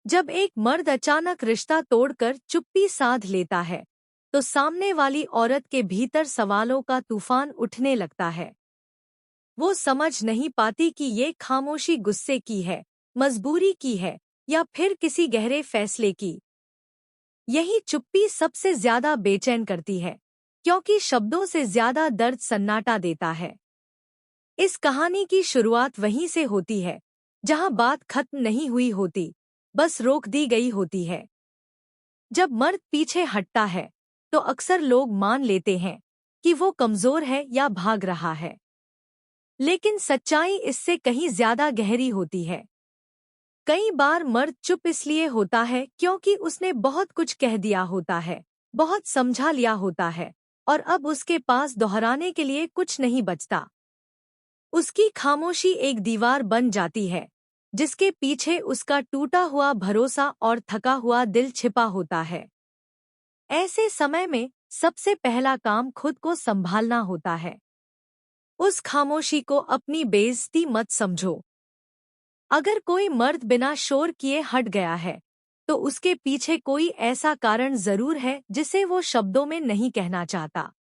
जब एक मर्द अचानक रिश्ता तोड़कर चुप्पी साध लेता है, तो सामने वाली औरत के भीतर सवालों का तूफान उठने लगता है। वो समझ नहीं पाती कि ये खामोशी गुस्से की है, मजबूरी की है, या फिर किसी गहरे फैसले की। यही चुप्पी सबसे ज्यादा बेचैन करती है, क्योंकि शब्दों से ज्यादा दर्द सन्नाटा देता है। इस कहानी की शुरुआत वहीं से होती है, जहां बात खत्म नहीं हुई होती, बस रोक दी गई होती है। जब मर्द पीछे हटता है, तो अक्सर लोग मान लेते हैं कि वो कमजोर है या भाग रहा है। लेकिन सच्चाई इससे कहीं ज्यादा गहरी होती है। कई बार मर्द चुप इसलिए होता है क्योंकि उसने बहुत कुछ कह दिया होता है, बहुत समझा लिया होता है, और अब उसके पास दोहराने के लिए कुछ नहीं बचता। उसकी खामोशी एक दीवार बन जाती है, जिसके पीछे उसका टूटा हुआ भरोसा और थका हुआ दिल छिपा होता है। ऐसे समय में सबसे पहला काम खुद को संभालना होता है। उस खामोशी को अपनी बेइज्जती मत समझो। अगर कोई मर्द बिना शोर किए हट गया है, तो उसके पीछे कोई ऐसा कारण जरूर है जिसे वो शब्दों में नहीं कहना चाहता।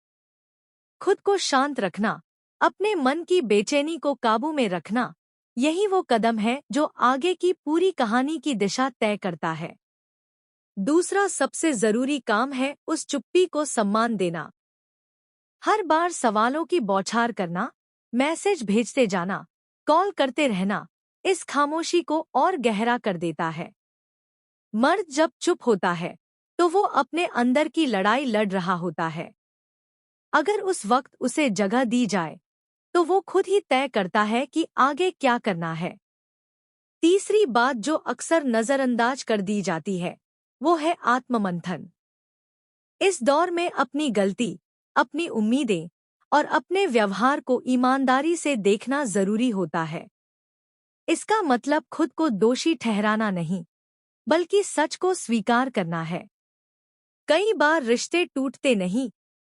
खुद को शांत रखना, अपने मन की बेचैनी को काबू में रखना, यही वो कदम है जो आगे की पूरी कहानी की दिशा तय करता है। दूसरा सबसे जरूरी काम है उस चुप्पी को सम्मान देना। हर बार सवालों की बौछार करना, मैसेज भेजते जाना, कॉल करते रहना, इस खामोशी को और गहरा कर देता है। मर्द जब चुप होता है, तो वो अपने अंदर की लड़ाई लड़ रहा होता है। अगर उस वक्त उसे जगह दी जाए, तो वो खुद ही तय करता है कि आगे क्या करना है। तीसरी बात जो अक्सर नजरअंदाज कर दी जाती है, वो है आत्ममंथन। इस दौर में अपनी गलती, अपनी उम्मीदें और अपने व्यवहार को ईमानदारी से देखना जरूरी होता है। इसका मतलब खुद को दोषी ठहराना नहीं, बल्कि सच को स्वीकार करना है। कई बार रिश्ते टूटते नहीं,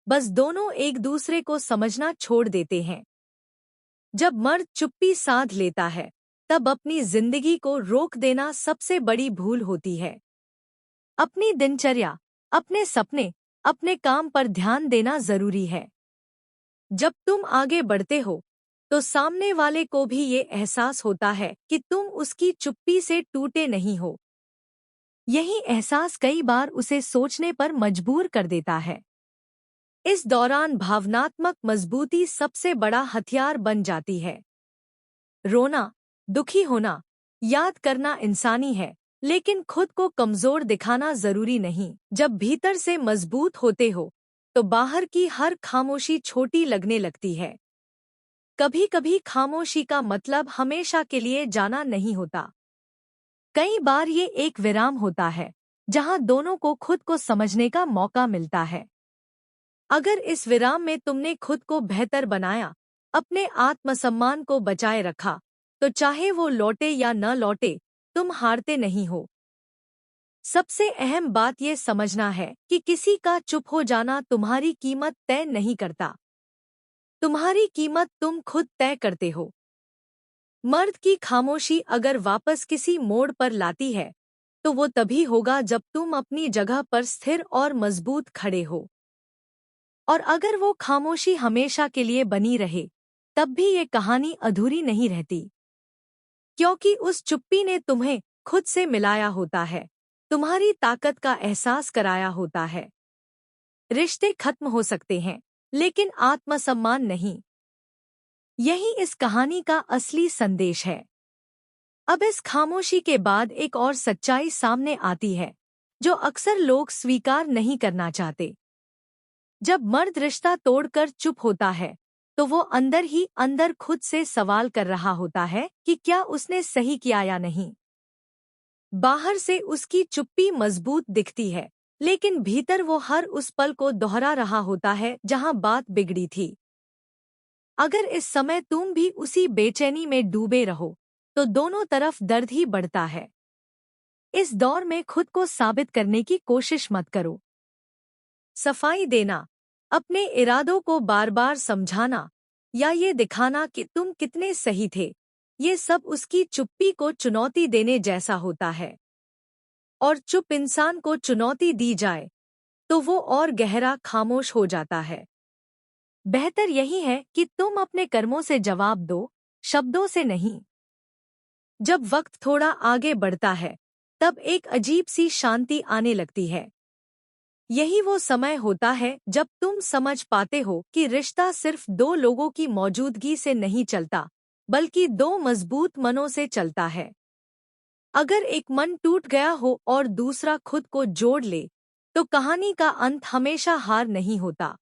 बस दोनों एक दूसरे को समझना छोड़ देते हैं। जब मर्द चुप्पी साध लेता है, तब अपनी जिंदगी को रोक देना सबसे बड़ी भूल होती है। अपनी दिनचर्या, अपने सपने, अपने काम पर ध्यान देना जरूरी है। जब तुम आगे बढ़ते हो, तो सामने वाले को भी ये एहसास होता है कि तुम उसकी चुप्पी से टूटे नहीं हो। यही एहसास कई बार उसे सोचने पर मजबूर कर देता है। इस दौरान भावनात्मक मजबूती सबसे बड़ा हथियार बन जाती है। रोना, दुखी होना, याद करना इंसानी है, लेकिन खुद को कमजोर दिखाना जरूरी नहीं। जब भीतर से मजबूत होते हो, तो बाहर की हर खामोशी छोटी लगने लगती है। कभी कभी खामोशी का मतलब हमेशा के लिए जाना नहीं होता। कई बार ये एक विराम होता है, जहां दोनों को खुद को समझने का मौका मिलता है। अगर इस विराम में तुमने खुद को बेहतर बनाया, अपने आत्मसम्मान को बचाए रखा, तो चाहे वो लौटे या न लौटे, तुम हारते नहीं हो। सबसे अहम बात ये समझना है कि किसी का चुप हो जाना तुम्हारी कीमत तय नहीं करता। तुम्हारी कीमत तुम खुद तय करते हो। मर्द की खामोशी अगर वापस किसी मोड़ पर लाती है, तो वो तभी होगा जब तुम अपनी जगह पर स्थिर और मजबूत खड़े हो। और अगर वो खामोशी हमेशा के लिए बनी रहे, तब भी ये कहानी अधूरी नहीं रहती। क्योंकि उस चुप्पी ने तुम्हें खुद से मिलाया होता है, तुम्हारी ताकत का एहसास कराया होता है। रिश्ते खत्म हो सकते हैं, लेकिन आत्मसम्मान नहीं। यही इस कहानी का असली संदेश है। अब इस खामोशी के बाद एक और सच्चाई सामने आती है, जो अक्सर लोग स्वीकार नहीं करना चाहते। जब मर्द रिश्ता तोड़कर चुप होता है, तो वो अंदर ही अंदर खुद से सवाल कर रहा होता है कि क्या उसने सही किया या नहीं। बाहर से उसकी चुप्पी मजबूत दिखती है, लेकिन भीतर वो हर उस पल को दोहरा रहा होता है जहां बात बिगड़ी थी। अगर इस समय तुम भी उसी बेचैनी में डूबे रहो, तो दोनों तरफ दर्द ही बढ़ता है। इस दौर में खुद को साबित करने की कोशिश मत करो। सफाई देना, अपने इरादों को बार बार समझाना, या ये दिखाना कि तुम कितने सही थे, ये सब उसकी चुप्पी को चुनौती देने जैसा होता है। और चुप इंसान को चुनौती दी जाए तो वो और गहरा खामोश हो जाता है। बेहतर यही है कि तुम अपने कर्मों से जवाब दो, शब्दों से नहीं। जब वक्त थोड़ा आगे बढ़ता है तब एक अजीब सी शांति आने लगती है। यही वो समय होता है जब तुम समझ पाते हो कि रिश्ता सिर्फ दो लोगों की मौजूदगी से नहीं चलता, बल्कि दो मजबूत मनों से चलता है। अगर एक मन टूट गया हो और दूसरा खुद को जोड़ ले, तो कहानी का अंत हमेशा हार नहीं होता।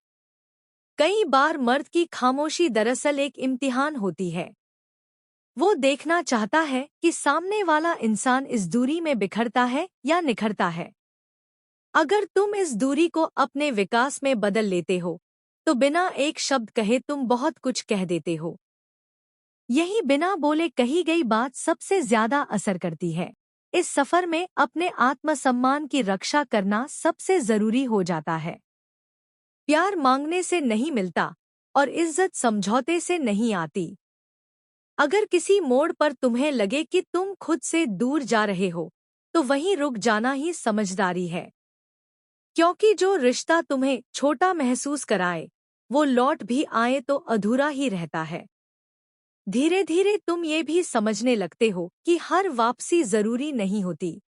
कई बार मर्द की खामोशी दरअसल एक इम्तिहान होती है। वो देखना चाहता है कि सामने वाला इंसान इस दूरी में बिखरता है या निखरता है। अगर तुम इस दूरी को अपने विकास में बदल लेते हो, तो बिना एक शब्द कहे तुम बहुत कुछ कह देते हो। यही बिना बोले कही गई बात सबसे ज्यादा असर करती है। इस सफर में अपने आत्मसम्मान की रक्षा करना सबसे जरूरी हो जाता है। प्यार मांगने से नहीं मिलता और इज्जत समझौते से नहीं आती। अगर किसी मोड़ पर तुम्हें लगे कि तुम खुद से दूर जा रहे हो, तो वहीं रुक जाना ही समझदारी है। क्योंकि जो रिश्ता तुम्हें छोटा महसूस कराए, वो लौट भी आए तो अधूरा ही रहता है। धीरे धीरे तुम ये भी समझने लगते हो कि हर वापसी जरूरी नहीं होती।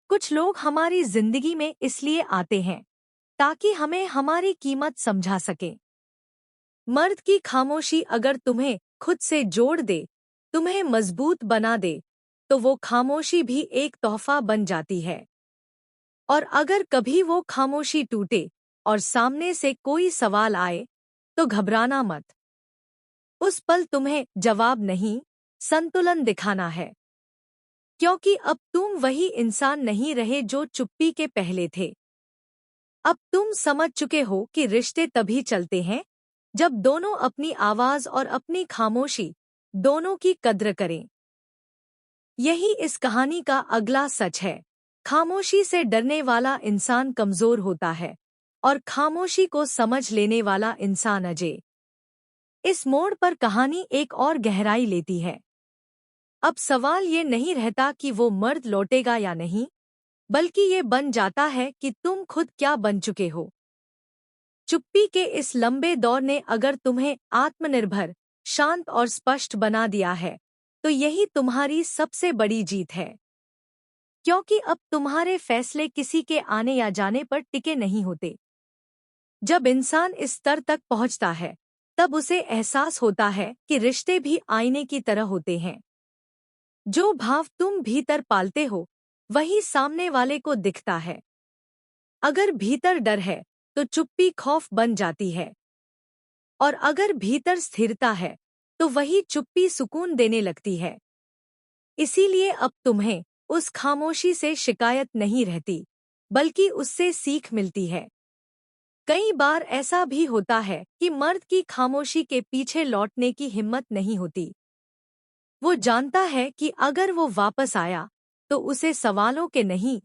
कुछ लोग हमारी जिंदगी में इसलिए आते हैं ताकि हमें हमारी कीमत समझा सकें। मर्द की खामोशी अगर तुम्हें खुद से जोड़ दे, तुम्हें मजबूत बना दे, तो वो खामोशी भी एक तोहफा बन जाती है। और अगर कभी वो खामोशी टूटे और सामने से कोई सवाल आए, तो घबराना मत। उस पल तुम्हें जवाब नहीं, संतुलन दिखाना है। क्योंकि अब तुम वही इंसान नहीं रहे जो चुप्पी के पहले थे। अब तुम समझ चुके हो कि रिश्ते तभी चलते हैं जब दोनों अपनी आवाज और अपनी खामोशी दोनों की कद्र करें। यही इस कहानी का अगला सच है। खामोशी से डरने वाला इंसान कमजोर होता है और खामोशी को समझ लेने वाला इंसान अजय। इस मोड़ पर कहानी एक और गहराई लेती है। अब सवाल ये नहीं रहता कि वो मर्द लौटेगा या नहीं, बल्कि ये बन जाता है कि तुम खुद क्या बन चुके हो। चुप्पी के इस लंबे दौर ने अगर तुम्हें आत्मनिर्भर, शांत और स्पष्ट बना दिया है, तो यही तुम्हारी सबसे बड़ी जीत है। क्योंकि अब तुम्हारे फैसले किसी के आने या जाने पर टिके नहीं होते। जब इंसान इस स्तर तक पहुंचता है, तब उसे एहसास होता है कि रिश्ते भी आईने की तरह होते हैं। जो भाव तुम भीतर पालते हो, वही सामने वाले को दिखता है। अगर भीतर डर है, तो चुप्पी खौफ बन जाती है। और अगर भीतर स्थिरता है, तो वही चुप्पी सुकून देने लगती है। इसीलिए अब तुम्हें उस खामोशी से शिकायत नहीं रहती, बल्कि उससे सीख मिलती है। कई बार ऐसा भी होता है कि मर्द की खामोशी के पीछे लौटने की हिम्मत नहीं होती। वो जानता है कि अगर वो वापस आया, तो उसे सवालों के नहीं,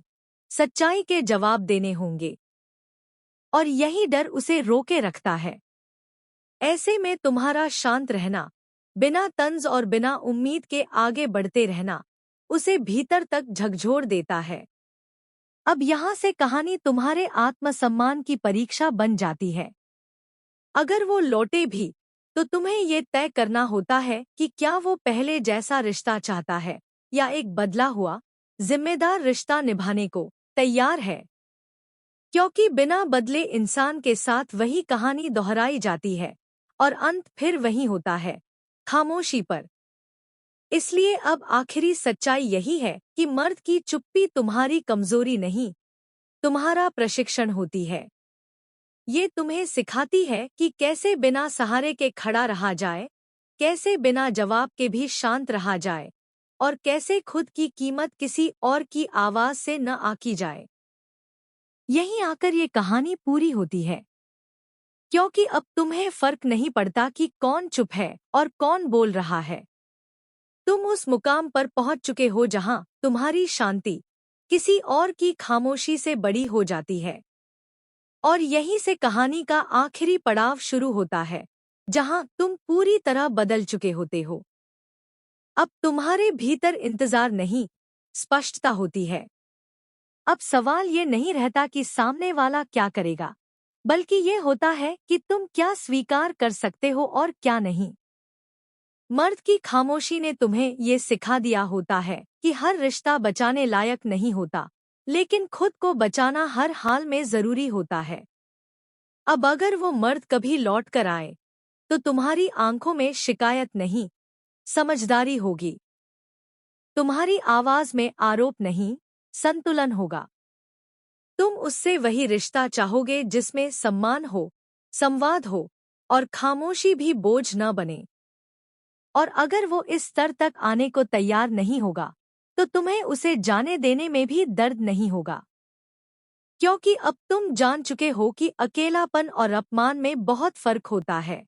सच्चाई के जवाब देने होंगे। और यही डर उसे रोके रखता है। ऐसे में तुम्हारा शांत रहना, बिना तंज और बिना उम्मीद के आगे बढ़ते रहना, उसे भीतर तक झकझोर देता है। अब यहाँ से कहानी तुम्हारे आत्मसम्मान की परीक्षा बन जाती है। अगर वो लौटे भी, तो तुम्हें ये तय करना होता है कि क्या वो पहले जैसा रिश्ता चाहता है या एक बदला हुआ, जिम्मेदार रिश्ता निभाने को तैयार है। क्योंकि बिना बदले इंसान के साथ वही कहानी दोहराई जाती है और अंत फिर वही होता है, खामोशी पर। इसलिए अब आखिरी सच्चाई यही है कि मर्द की चुप्पी तुम्हारी कमजोरी नहीं, तुम्हारा प्रशिक्षण होती है। ये तुम्हें सिखाती है कि कैसे बिना सहारे के खड़ा रहा जाए, कैसे बिना जवाब के भी शांत रहा जाए, और कैसे खुद की कीमत किसी और की आवाज से न आकी जाए। यहीं आकर ये कहानी पूरी होती है। क्योंकि अब तुम्हें फर्क नहीं पड़ता कि कौन चुप है और कौन बोल रहा है। तुम उस मुकाम पर पहुंच चुके हो जहां तुम्हारी शांति किसी और की खामोशी से बड़ी हो जाती है। और यहीं से कहानी का आखिरी पड़ाव शुरू होता है, जहां तुम पूरी तरह बदल चुके होते हो। अब तुम्हारे भीतर इंतजार नहीं, स्पष्टता होती है। अब सवाल ये नहीं रहता कि सामने वाला क्या करेगा, बल्कि ये होता है कि तुम क्या स्वीकार कर सकते हो और क्या नहीं। मर्द की खामोशी ने तुम्हें ये सिखा दिया होता है कि हर रिश्ता बचाने लायक नहीं होता, लेकिन खुद को बचाना हर हाल में जरूरी होता है। अब अगर वो मर्द कभी लौट कर आए, तो तुम्हारी आंखों में शिकायत नहीं, समझदारी होगी। तुम्हारी आवाज में आरोप नहीं, संतुलन होगा। तुम उससे वही रिश्ता चाहोगे जिसमें सम्मान हो, संवाद हो और खामोशी भी बोझ न बने। और अगर वो इस स्तर तक आने को तैयार नहीं होगा, तो तुम्हें उसे जाने देने में भी दर्द नहीं होगा, क्योंकि अब तुम जान चुके हो कि अकेलापन और अपमान में बहुत फर्क होता है।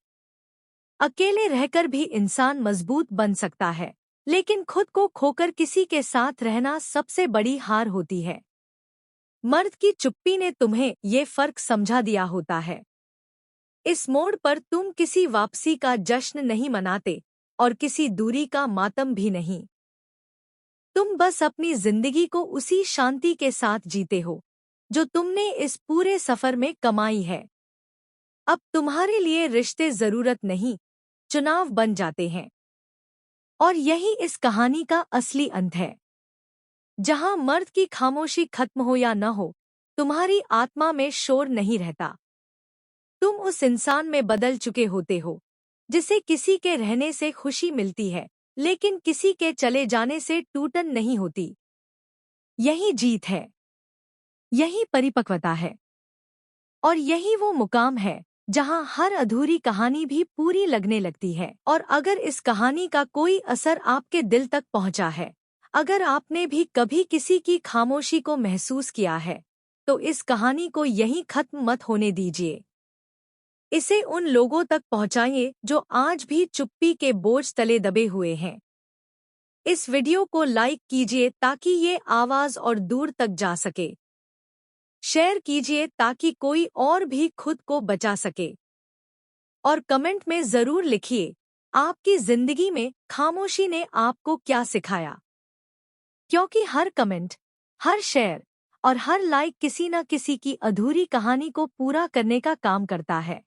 अकेले रहकर भी इंसान मजबूत बन सकता है, लेकिन खुद को खोकर किसी के साथ रहना सबसे बड़ी हार होती है। मर्द की चुप्पी ने तुम्हें ये फर्क समझा दिया होता है। इस मोड़ पर तुम किसी वापसी का जश्न नहीं मनाते और किसी दूरी का मातम भी नहीं। तुम बस अपनी जिंदगी को उसी शांति के साथ जीते हो जो तुमने इस पूरे सफर में कमाई है। अब तुम्हारे लिए रिश्ते जरूरत नहीं, चुनाव बन जाते हैं। और यही इस कहानी का असली अंत है। जहां मर्द की खामोशी खत्म हो या न हो, तुम्हारी आत्मा में शोर नहीं रहता। तुम उस इंसान में बदल चुके होते हो जिसे किसी के रहने से खुशी मिलती है, लेकिन किसी के चले जाने से टूटन नहीं होती। यही जीत है, यही परिपक्वता है, और यही वो मुकाम है जहां हर अधूरी कहानी भी पूरी लगने लगती है। और अगर इस कहानी का कोई असर आपके दिल तक पहुंचा है, अगर आपने भी कभी किसी की खामोशी को महसूस किया है, तो इस कहानी को यहीं खत्म मत होने दीजिए। इसे उन लोगों तक पहुंचाइए जो आज भी चुप्पी के बोझ तले दबे हुए हैं। इस वीडियो को लाइक कीजिए ताकि ये आवाज और दूर तक जा सके। शेयर कीजिए ताकि कोई और भी खुद को बचा सके। और कमेंट में जरूर लिखिए, आपकी जिंदगी में खामोशी ने आपको क्या सिखाया। क्योंकि हर कमेंट, हर शेयर और हर लाइक किसी न किसी की अधूरी कहानी को पूरा करने का काम करता है।